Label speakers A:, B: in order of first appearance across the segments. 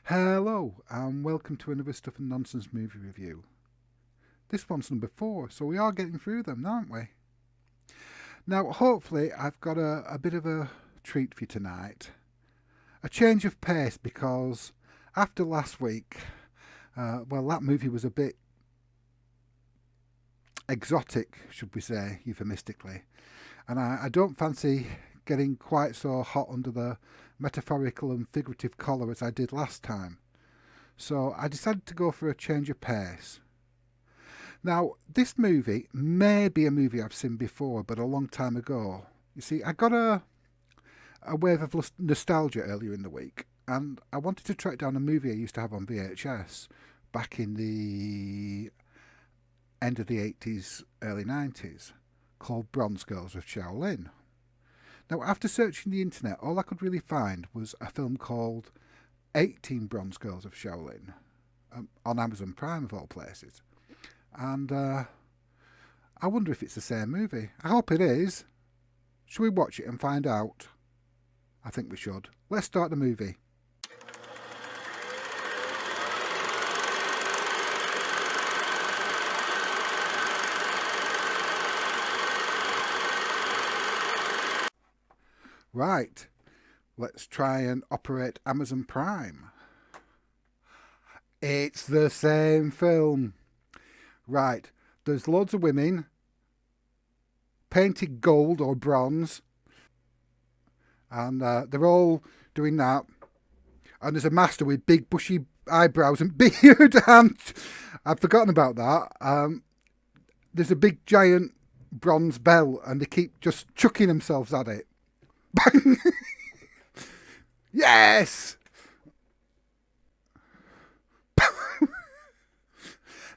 A: Hello, and welcome to another Stuff and Nonsense movie review. This one's number 4, so we are getting through them, aren't we? Now, hopefully, I've got a bit of a treat for you tonight. A change of pace, because after last week, that movie was a bit exotic, should we say, euphemistically. And I don't fancy getting quite so hot under the metaphorical and figurative collar as I did last time. So I decided to go for a change of pace. Now, this movie may be a movie I've seen before, but a long time ago. You see, I got a wave of nostalgia earlier in the week, and I wanted to track down a movie I used to have on VHS back in the end of the 80s, early 90s, called Bronze Girls of Shaolin. Now, after searching the internet, all I could really find was a film called 18 Bronze Girls of Shaolin, on Amazon Prime of all places. And I wonder if it's the same movie. I hope it is. Should we watch it and find out? I think we should. Let's start the movie. Right, let's try and operate Amazon Prime. It's the same film. Right, there's loads of women, painted gold or bronze, and they're all doing that. And there's a master with big bushy eyebrows and beard, and I've forgotten about that. There's a big giant bronze bell, and they keep just chucking themselves at it. Bang! Yes!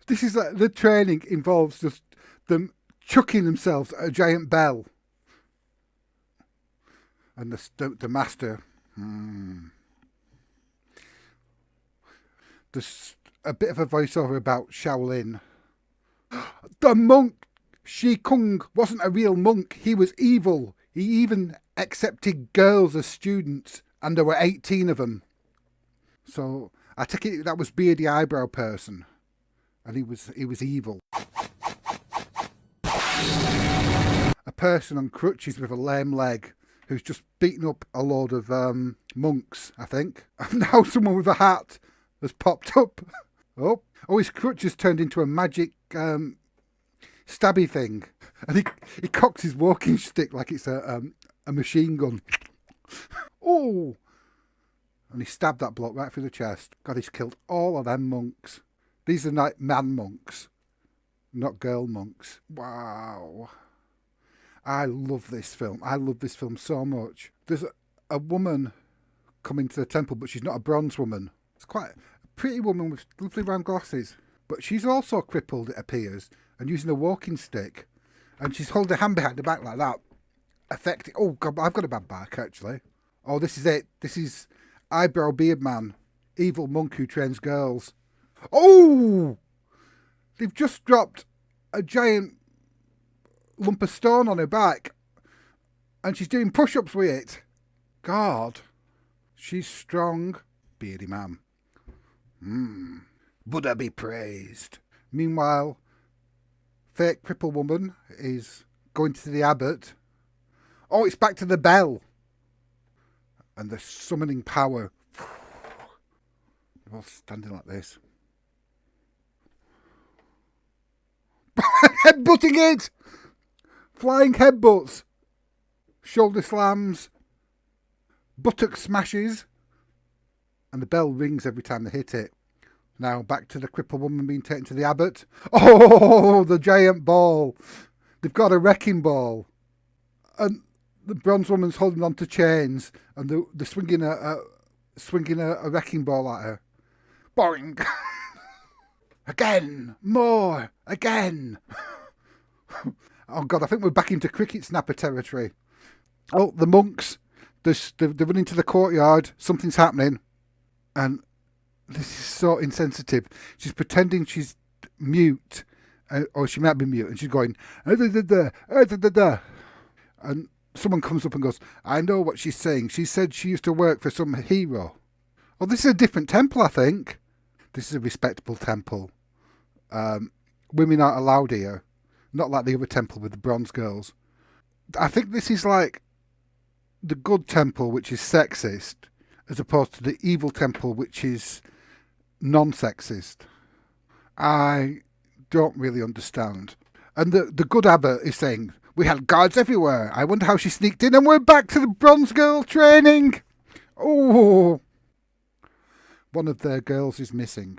A: This is the training involves just them chucking themselves at a giant bell. And the master... There's a bit of a voiceover about Shaolin. The monk, Shi Kung, wasn't a real monk. He was evil. He even accepted girls as students, and there were 18 of them. So I take it that was Beardy Eyebrow person, and he was evil. A person on crutches with a lame leg who's just beaten up a load of monks, I think. And now someone with a hat has popped up. Oh, his crutches turned into a magic stabby thing, and he cocks his walking stick like it's a machine gun. Oh! And he stabbed that bloke right through the chest. God, he's killed all of them monks. These are not man monks, not girl monks. Wow. I love this film. I love this film so much. There's a woman coming to the temple, but she's not a bronze woman. It's quite a pretty woman with lovely round glasses. But she's also crippled, it appears, and using a walking stick. And she's holding a hand behind the back like that. Effective. Oh, God, I've got a bad back, actually. Oh, this is it. This is Eyebrow Beard Man, evil monk who trains girls. Oh! They've just dropped a giant lump of stone on her back, and she's doing push-ups with it. God. She's strong. Beardy man. Buddha be praised. Meanwhile, fake cripple woman is going to the abbot. Oh, it's back to the bell. And the summoning power. They're all standing like this. Headbutting it! Flying headbutts. Shoulder slams. Buttock smashes. And the bell rings every time they hit it. Now back to the cripple woman being taken to the abbot. Oh, the giant ball. They've got a wrecking ball. And the bronze woman's holding on to chains, and they're swinging a wrecking ball at her. Boing! Again! More! Again! Oh, God, I think we're back into cricket snapper territory. Oh, the monks. They're running to the courtyard. Something's happening. And this is so insensitive. She's pretending she's mute, or she might be mute, and she's going, and someone comes up and goes, I know what she's saying. She said she used to work for some hero. Well, this is a different temple, I think. This is a respectable temple. Women aren't allowed here. Not like the other temple with the bronze girls. I think this is like the good temple, which is sexist, as opposed to the evil temple, which is non-sexist. I don't really understand. And the good abbot is saying, we had guards everywhere. I wonder how she sneaked in, and we're back to the bronze girl training. Oh, one of their girls is missing.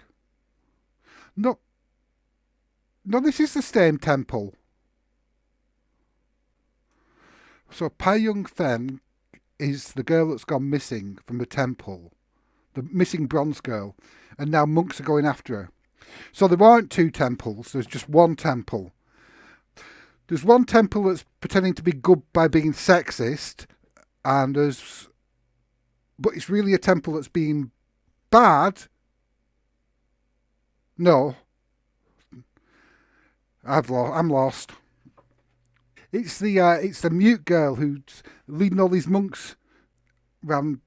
A: No, this is the same temple. So Pai Yong Fen is the girl that's gone missing from the temple, the missing bronze girl, and now monks are going after her. So there aren't two temples, there's just one temple. There's one temple that's pretending to be good by being sexist, but it's really a temple that's being bad. No. I'm lost. It's the mute girl who's leading all these monks around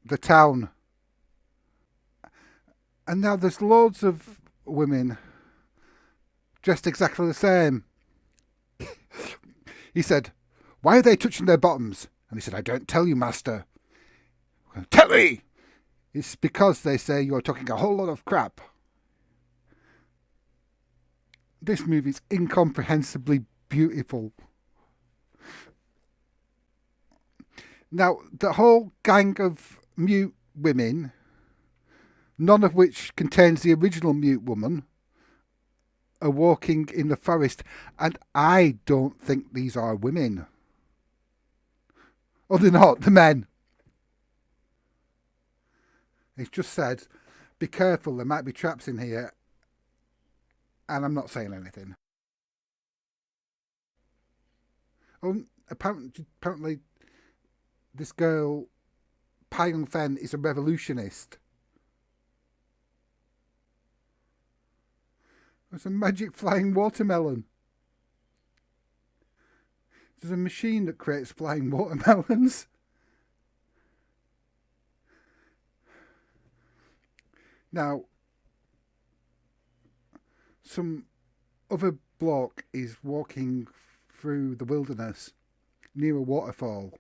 A: the town. And now there's loads of women dressed exactly the same. He said, why are they touching their bottoms? And he said, I don't tell you, master. Tell me! It's because they say you're talking a whole lot of crap. This movie's incomprehensibly beautiful. Now, the whole gang of mute women, none of which contains the original mute woman, are walking in the forest, and I don't think these are women. Oh, they're not, the men. It's just said, be careful, there might be traps in here, and I'm not saying anything. Oh, apparently this girl, Pai Yong Fen, is a revolutionist. There's a magic flying watermelon. There's a machine that creates flying watermelons. Now, some other bloke is walking through the wilderness near a waterfall.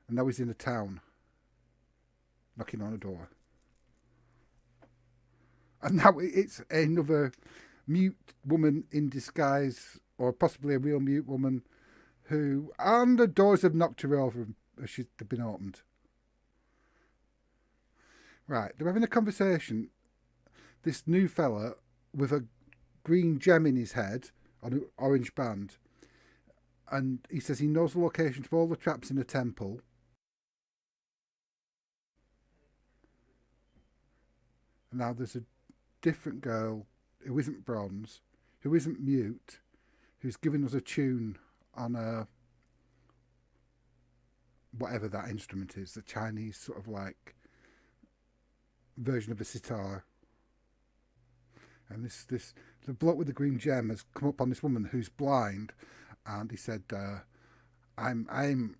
A: And now he's in a town, knocking on a door. And now it's another mute woman in disguise, or possibly a real mute woman, and the doors have knocked her over as she's been opened. Right, they're having a conversation. This new fella with a green gem in his head on an orange band. And he says he knows the locations of all the traps in the temple. And now there's a different girl who isn't bronze, who isn't mute, who's giving us a tune on a whatever that instrument is, the Chinese sort of like version of a sitar. And the bloke with the green gem has come up on this woman who's blind, and he said, I'm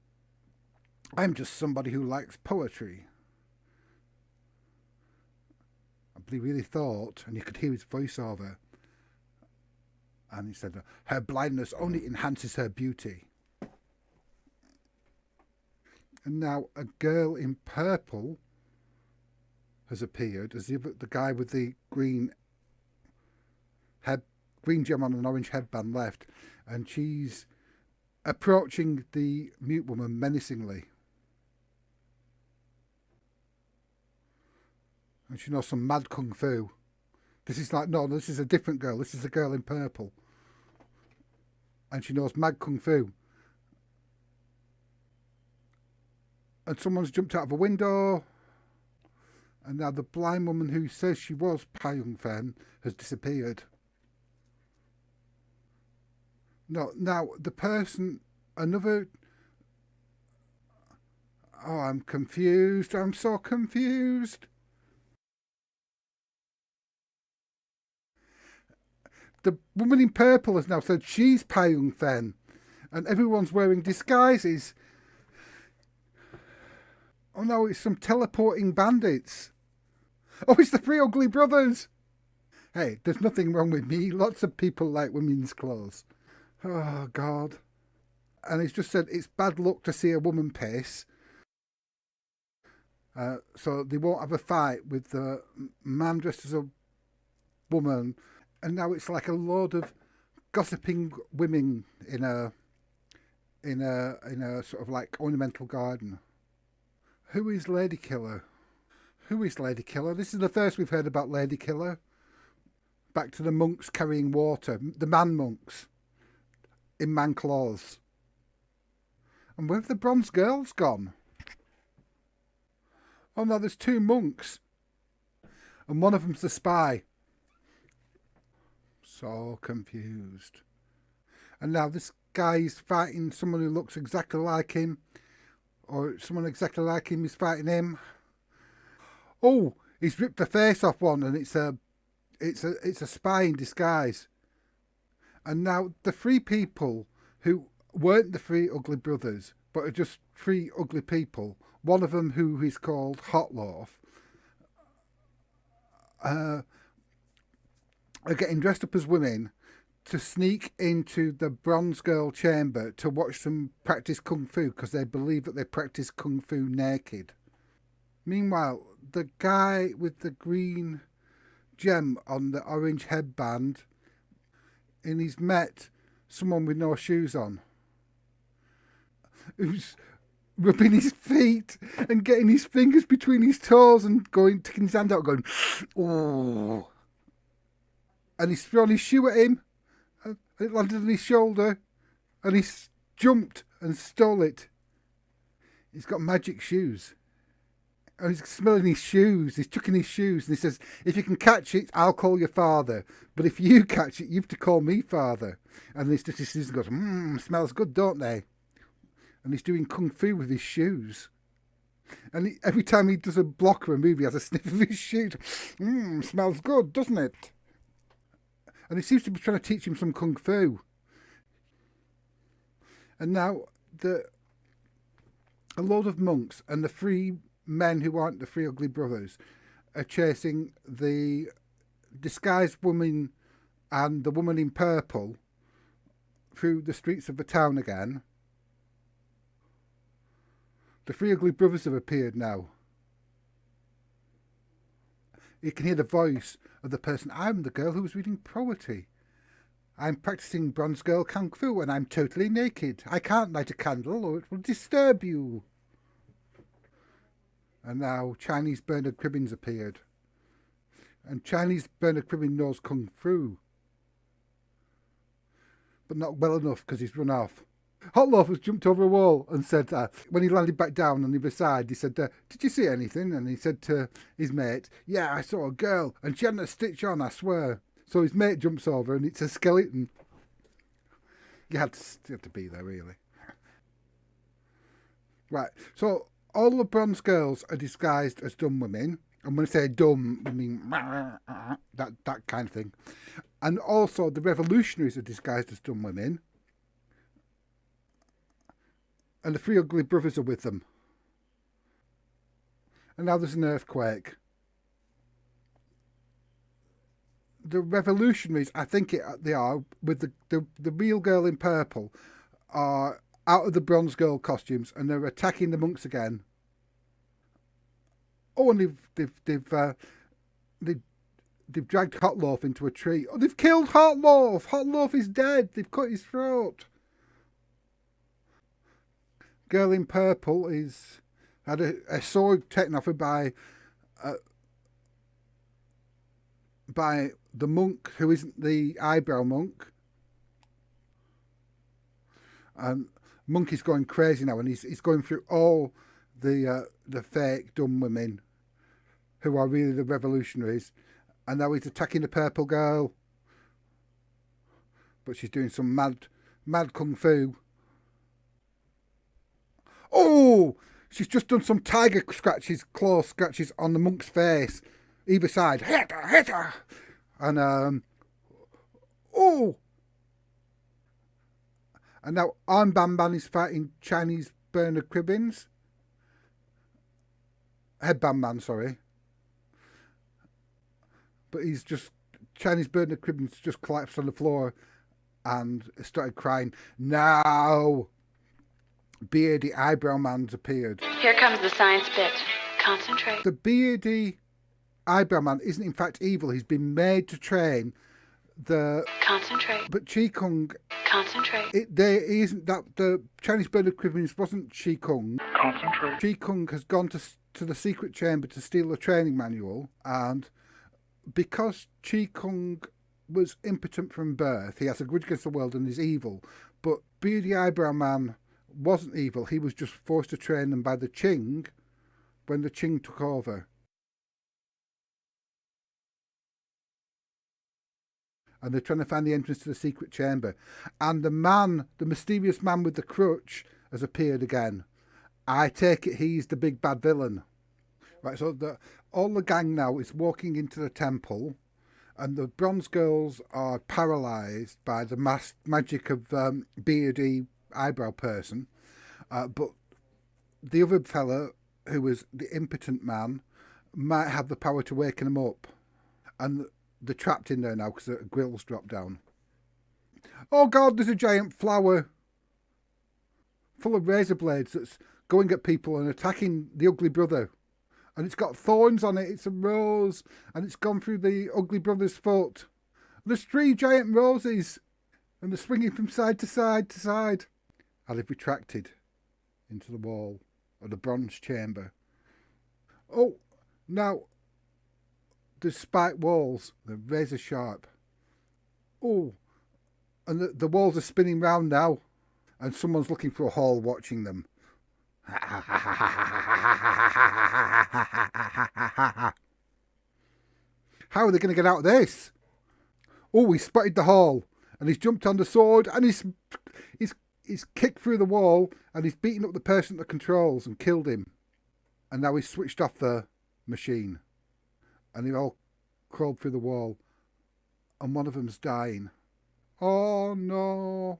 A: just somebody who likes poetry. But he really thought, and you could hear his voiceover, and he said, her blindness only enhances her beauty. And now a girl in purple has appeared as the guy with the green gem on an orange headband left, and she's approaching the mute woman menacingly. And she knows some mad kung fu. This is a different girl. This is the girl in purple. And she knows mad kung fu. And someone's jumped out of a window. And now the blind woman who says she was Pai Yong Fen has disappeared. No, now the person, another... Oh, I'm confused. I'm so confused. The woman in purple has now said she's Pai Yong Fen. And everyone's wearing disguises. Oh no, it's some teleporting bandits. Oh, it's the three ugly brothers. Hey, there's nothing wrong with me. Lots of people like women's clothes. Oh, God. And he's just said it's bad luck to see a woman piss. So they won't have a fight with the man dressed as a woman. And now it's like a load of gossiping women in a sort of like ornamental garden. Who is Lady Killer? Who is Lady Killer? This is the first we've heard about Lady Killer. Back to the monks carrying water. The man monks. In man clothes. And where have the bronze girls gone? Oh no, there's two monks. And one of them's the spy. So confused. And now this guy's fighting someone who looks exactly like him. Or someone exactly like him is fighting him. Oh, he's ripped the face off one, and it's a spy in disguise. And now the three people who weren't the three ugly brothers, but are just three ugly people, one of them who is called hot-loaf, are getting dressed up as women to sneak into the Bronze Girl chamber to watch them practice kung fu because they believe that they practice kung fu naked. Meanwhile, the guy with the green gem on the orange headband, and he's met someone with no shoes on, who's rubbing his feet and getting his fingers between his toes and taking his hand out going, oh. And he's thrown his shoe at him, and it landed on his shoulder, and he jumped and stole it. He's got magic shoes. And he's smelling his shoes, he's chucking his shoes, and he says, if you can catch it, I'll call you father. But if you catch it, you have to call me father. And he sticks his shoes and goes, smells good, don't they? And he's doing kung fu with his shoes. And every time he does a block or a move, he has a sniff of his shoes. Smells good, doesn't it? And he seems to be trying to teach him some kung fu. And now a load of monks and the three men who aren't the three ugly brothers are chasing the disguised woman and the woman in purple through the streets of the town again. The three ugly brothers have appeared now. You can hear the voice of the person. I'm the girl who was reading poetry. I'm practicing Bronze Girl Kung Fu and I'm totally naked. I can't light a candle or it will disturb you. And now Chinese Bernard Cribbins appeared. And Chinese Bernard Cribbin knows Kung Fu. But not well enough because he's run off. Hot-loaf has jumped over a wall and said, when he landed back down on the other side, he said, did you see anything? And he said to his mate, yeah, I saw a girl and she hadn't a stitch on, I swear. So his mate jumps over and it's a skeleton. You had to be there, really. Right, so all the bronze girls are disguised as dumb women. And when I say dumb, I mean that kind of thing. And also the revolutionaries are disguised as dumb women. And the three ugly brothers are with them. And now there's an earthquake. The revolutionaries, I think they are, with the real girl in purple, are out of the bronze girl costumes and they're attacking the monks again. Oh, and they've dragged Hot-Loaf into a tree. Oh, they've killed Hot-Loaf. Hot-Loaf is dead. They've cut his throat. Girl in purple had a sword taken off her by the monk who isn't the eyebrow monk. And monk is going crazy now, and he's going through all the fake dumb women who are really the revolutionaries, and now he's attacking the purple girl, but she's doing some mad kung fu. Oh, she's just done some tiger claw scratches on the monk's face, either side. Hit her. And oh, and now Arm Bam Bam is fighting Chinese Bernard Cribbins. headband man, sorry. But he's just, Chinese bird in the crib just collapsed on the floor and started crying. Now, beardy eyebrow man's appeared.
B: Here comes the science bit. Concentrate.
A: The beardy eyebrow man isn't in fact evil. He's been made to train the...
B: Concentrate.
A: But Qigong...
B: Concentrate.
A: He isn't that... The Chinese bird of cribbage wasn't Qigong.
C: Concentrate.
A: Qigong has gone to the secret chamber to steal the training manual, and because Qigong was impotent from birth, he has a grudge against the world and is evil. But beardy eyebrow man wasn't evil. He was just forced to train them by the Qing when the Qing took over. And they're trying to find the entrance to the secret chamber. And the man, the mysterious man with the crutch, has appeared again. I take it he's the big bad villain. Right, so all the gang now is walking into the temple, and the Bronze Girls are paralysed by the magic of beardy eyebrow person. But the other fella, who was the impotent man, might have the power to waken them up. And they're trapped in there now because the grills dropped down. Oh God, there's a giant flower full of razor blades that's going at people and attacking the ugly brother. And it's got thorns on it. It's a rose. And it's gone through the ugly brother's foot. There's 3 giant roses. And they're swinging from side to side to side. And they've retracted into the wall of the bronze chamber. Oh, now there's spiked walls. They're razor sharp. Oh, and the walls are spinning round now. And someone's looking for a hall watching them. How are they going to get out of this? Oh, he spotted the hall, and he's jumped on the sword, and he's kicked through the wall, and he's beaten up the person that controls and killed him. And now he's switched off the machine, and they all crawled through the wall, and one of them's dying. Oh no!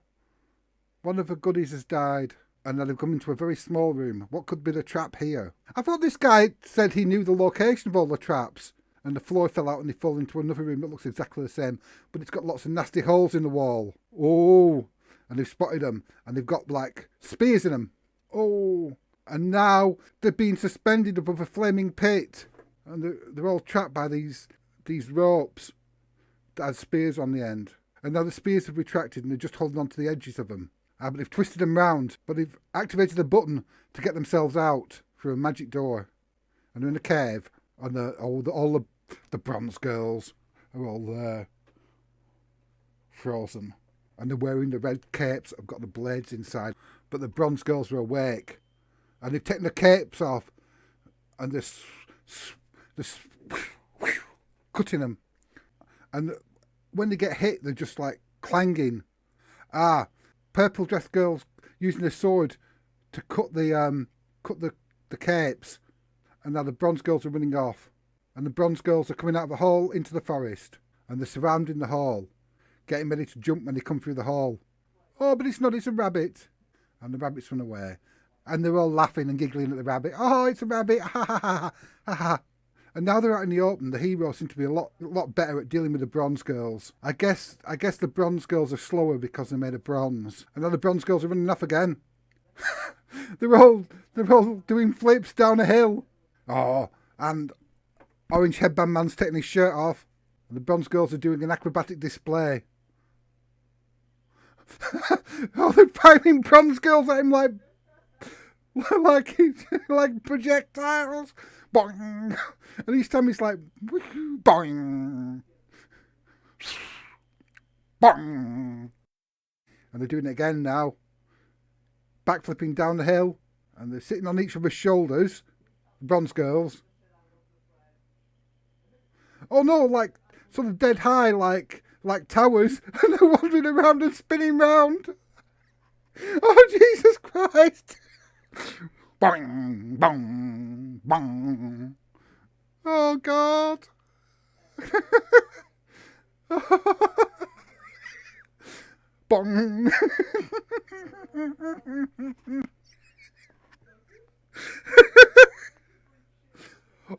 A: One of the goodies has died. And then they've come into a very small room. What could be the trap here? I thought this guy said he knew the location of all the traps. And the floor fell out and they fall into another room that looks exactly the same. But it's got lots of nasty holes in the wall. Oh. And they've spotted them. And they've got like spears in them. Oh. And now they're being suspended above a flaming pit. And they're all trapped by these ropes that have spears on the end. And now the spears have retracted and they're just holding on to the edges of them. But they've twisted them round, but they've activated a button to get themselves out through a magic door. And they're in a cave, and all the Bronze Girls are all there, frozen. And they're wearing the red capes that have got the blades inside. But the Bronze Girls are awake, and they've taken the capes off, and they're cutting them. And when they get hit, they're just like clanging. Purple dressed girls using a sword to cut the capes, and now the Bronze Girls are running off, and the Bronze Girls are coming out of the hall into the forest, and they're surrounding the hall, getting ready to jump when they come through the hall. Oh, but it's not, it's a rabbit, and the rabbits run away, and they're all laughing and giggling at the rabbit. Oh, it's a rabbit! Ha ha ha ha ha! And now they're out in the open, the heroes seem to be a lot better at dealing with the Bronze Girls. I guess the Bronze Girls are slower because they're made of bronze. And now the Bronze Girls are running off again. they're all doing flips down a hill. Oh, and Orange Headband Man's taking his shirt off. And the Bronze Girls are doing an acrobatic display. Oh, they're firing Bronze Girls at him like projectiles. Boing! And each time it's like, boing! Boing! And they're doing it again now. Backflipping down the hill. And they're sitting on each other's shoulders. Bronze Girls. Oh no, like sort of dead high, like towers. And they're wandering around and spinning round. Oh, Jesus Christ! Bong, bong, bong. Oh, God. Bong.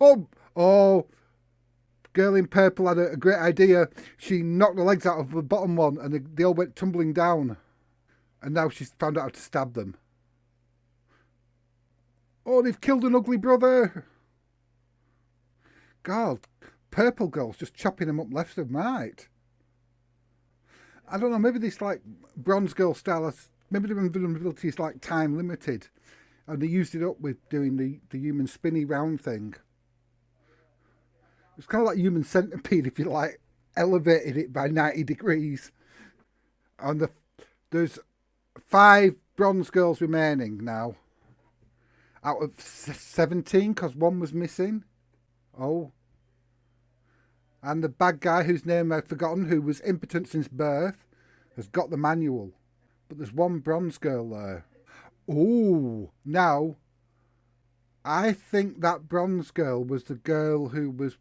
A: Oh, girl in purple had a great idea. She knocked the legs out of the bottom one and they all went tumbling down. And now she's found out how to stab them. Oh, they've killed an ugly brother. God, purple girl's just chopping them up left and right. I don't know, maybe this like Bronze Girl style, maybe the invulnerability is like time limited. And they used it up with doing the human spinny round thing. It's kind of like human centipede if you like elevated it by 90 degrees. And there's 5 bronze girls remaining now. Out of 17, because one was missing. Oh. And the bad guy whose name I've forgotten, who was impotent since birth, has got the manual. But there's one bronze girl there. Oh, now, I think that bronze girl was the girl who was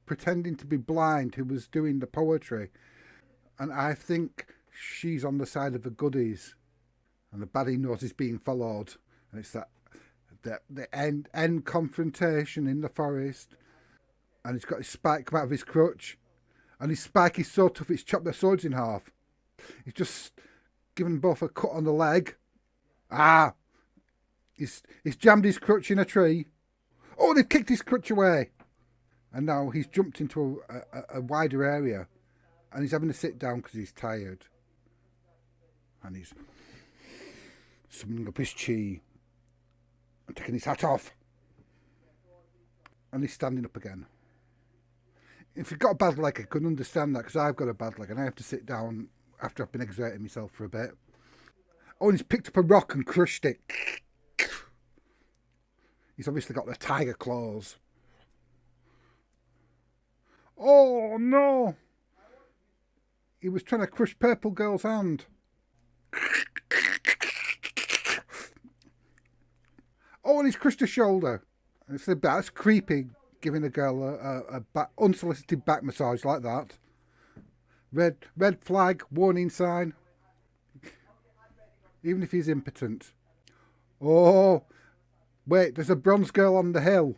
A: pretending to be blind, who was doing the poetry. And I think she's on the side of the goodies. And the baddie knows he's being followed. And it's the end confrontation in the forest. And he's got his spike come out of his crutch. And his spike is so tough it's chopped their swords in half. He's just given both a cut on the leg. Ah! He's jammed his crutch in a tree. Oh, they've kicked his crutch away. And now he's jumped into a wider area. And he's having to sit down because he's tired. And he's summoning up his chi. And taking his hat off. And he's standing up again. If you've got a bad leg, I can understand that because I've got a bad leg and I have to sit down after I've been exerting myself for a bit. Oh, and he's picked up a rock and crushed it. He's obviously got the tiger claws. Oh, no. He was trying to crush Purple Girl's hand. Oh, and he's crushed her shoulder. That's creepy, giving a girl a unsolicited back massage like that. Red flag, warning sign. Even if he's impotent. Oh, wait, there's a bronze girl on the hill.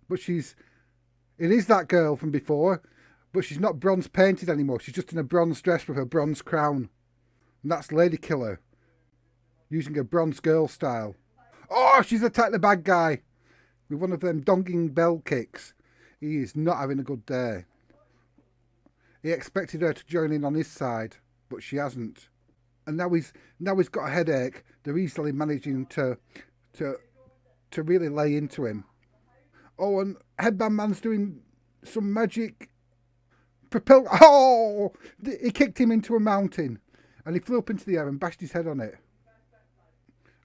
A: But it is that girl from before, but she's not bronze painted anymore. She's just in a bronze dress with a bronze crown. And that's Lady Killer, using a bronze girl style. Oh, she's attacked the bad guy with one of them donging bell kicks. He is not having a good day. He expected her to join in on his side, but she hasn't. And now he's got a headache. They're easily managing to really lay into him. Oh, and Headband Man's doing some magic propel. Oh, he kicked him into a mountain, and he flew up into the air and bashed his head on it.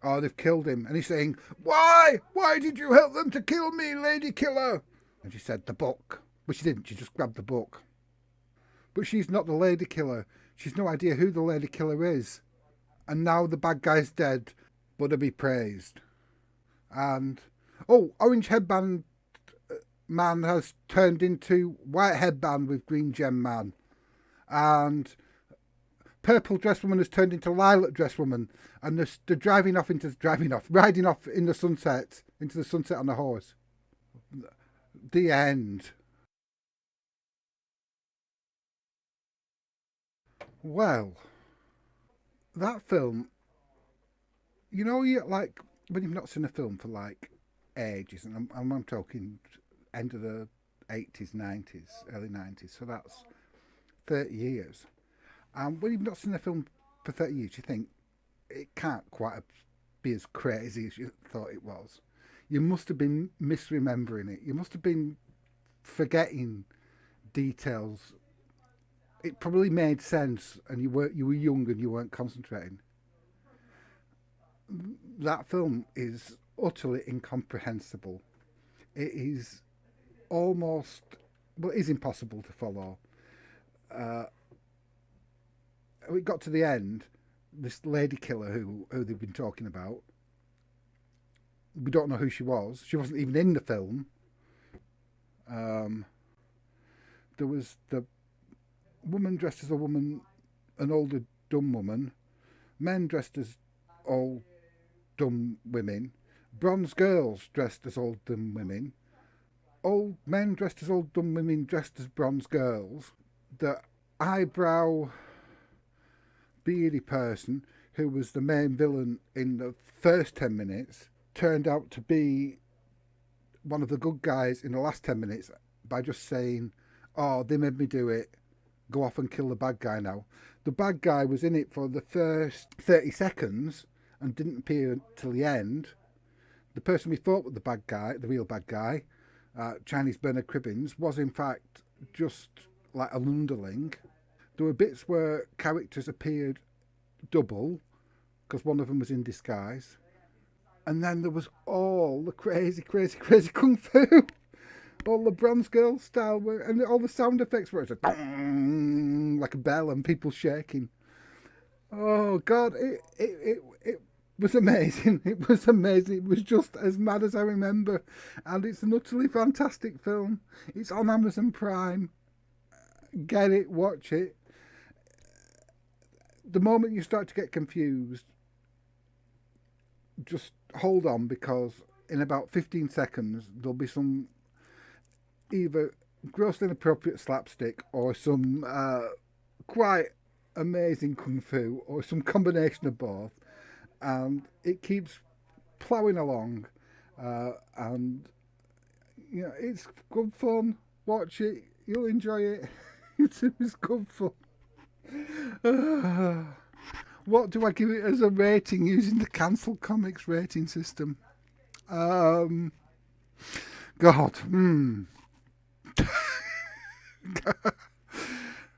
A: Oh, they've killed him, and he's saying, "Why? Why did you help them to kill me, Lady Killer?" And she said, "The book," but she didn't. She just grabbed the book. But she's not the Lady Killer. She's no idea who the Lady Killer is. And now the bad guy's dead, but to be praised. And, Orange Headband Man has turned into White Headband with Green Gem Man. And Purple Dress Woman has turned into Lilac Dress Woman. And they're riding off in the sunset, into the sunset on a horse. The end. Well, that film, like when you've not seen a film for like ages, and I'm talking end of the 80s, 90s, early 90s, so that's 30 years. And when you've not seen a film for 30 years, you think it can't quite be as crazy as you thought it was. You must have been misremembering it. You must have been forgetting details. It probably made sense, and you were young and you weren't concentrating. That film is utterly incomprehensible. It is it is impossible to follow. We got to the end. This Lady Killer who they've been talking about. We don't know who she was. She wasn't even in the film. There was the woman dressed as a woman, an older dumb woman, men dressed as all dumb women, bronze girls dressed as old dumb women, old men dressed as old dumb women dressed as bronze girls, the eyebrow beardy person who was the main villain in the first 10 minutes turned out to be one of the good guys in the last 10 minutes by just saying, oh, they made me do it, go off and kill the bad guy now. The bad guy was in it for the first 30 seconds and didn't appear till the end. The person we thought was the bad guy, the real bad guy, Chinese Bernard Cribbins, was in fact just like an underling. There were bits where characters appeared double because one of them was in disguise. And then there was all the crazy kung fu. All the Bronze Girl style, and all the sound effects where it's a dong, like a bell and people shaking. Oh God, it was amazing. It was amazing. It was just as mad as I remember, and it's an utterly fantastic film. It's on Amazon Prime. Get it, watch it. The moment you start to get confused, just hold on, because in about 15 seconds there'll be some either grossly inappropriate slapstick or some quite amazing kung fu or some combination of both, and it keeps ploughing along, and you know, it's good fun. Watch it, you'll enjoy it. It's good fun. What do I give it as a rating using the cancel Comix rating system? God,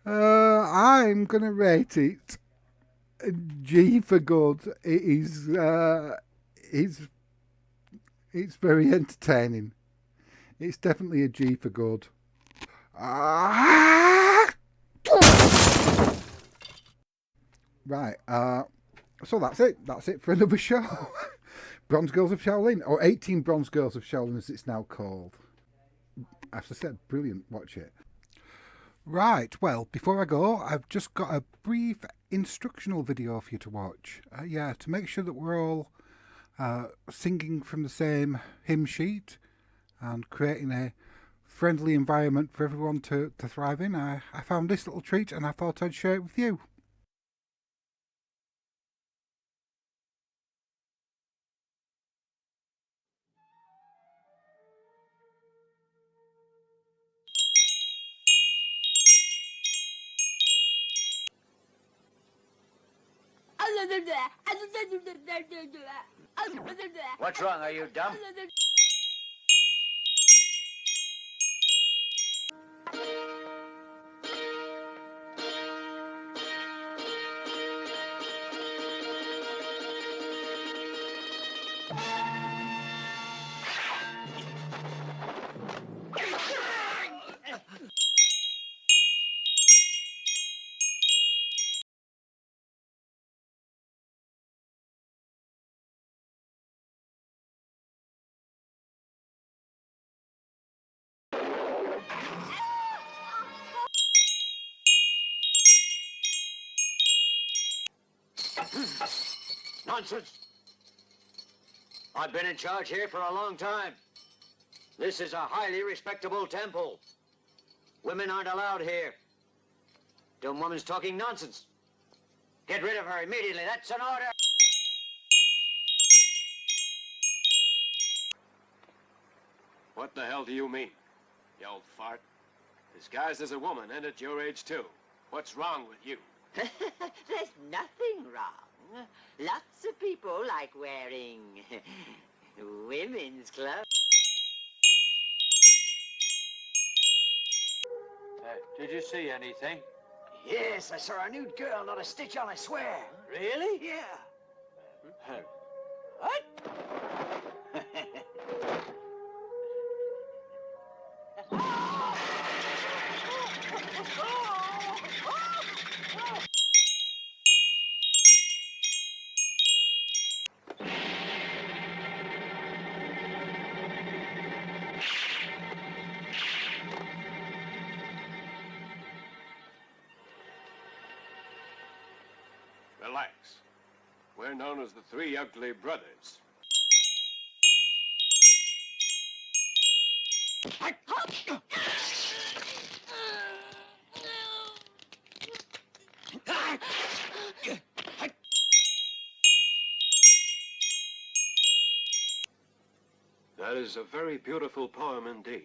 A: I'm gonna rate it a G for good. It is. It's very entertaining. It's definitely a G for good. Right. So that's it. That's it for another show. Bronze Girls of Shaolin, or 18 Bronze Girls of Shaolin as it's now called. As I said, brilliant. Watch it. Right, well, before I go, I've just got a brief instructional video for you to watch. To make sure that we're all singing from the same hymn sheet and creating a friendly environment for everyone to thrive in, I found this little treat and I thought I'd share it with you.
C: What's wrong? Are you dumb? Nonsense! I've been in charge here for a long time. This is a highly respectable temple. Women aren't allowed here. Dumb woman's talking nonsense. Get rid of her immediately. That's an order.
D: What the hell do you mean, you old fart? Disguised as a woman and at your age, too. What's wrong with you?
E: There's nothing wrong. Lots of people like wearing women's clothes.
C: Did you see anything?
F: Yes, I saw a nude girl, not a stitch on, I swear.
C: Really?
F: Yeah.
C: What?
D: Relax. We're known as the Three Ugly Brothers. That is a very beautiful poem indeed.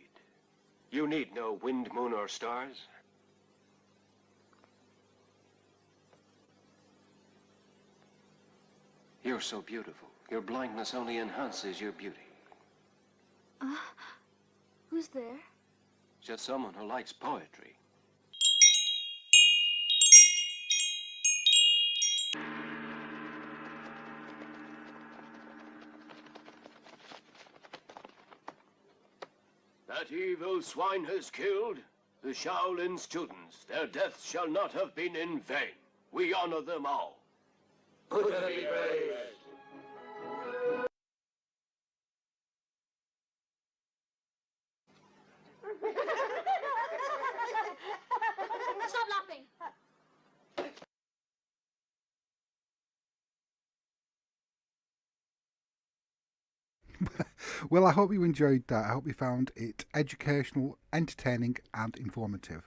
D: You need no wind, moon, or stars. You're so beautiful. Your blindness only enhances your beauty.
G: Who's there?
D: Just someone who likes poetry. That evil swine has killed the Shaolin students. Their deaths shall not have been in vain. We honor them all. Buddha be praised.
G: Stop laughing!
A: Well, I hope you enjoyed that. I hope you found it educational, entertaining and informative.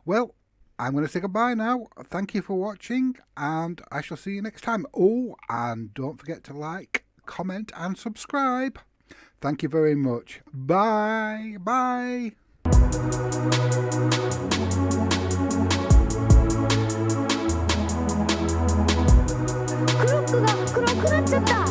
A: Well, I'm going to say goodbye now. Thank you for watching and I shall see you next time. Oh, and don't forget to like, comment and subscribe. Thank you very much. Bye. Bye.
G: クロックが暗くなっちゃった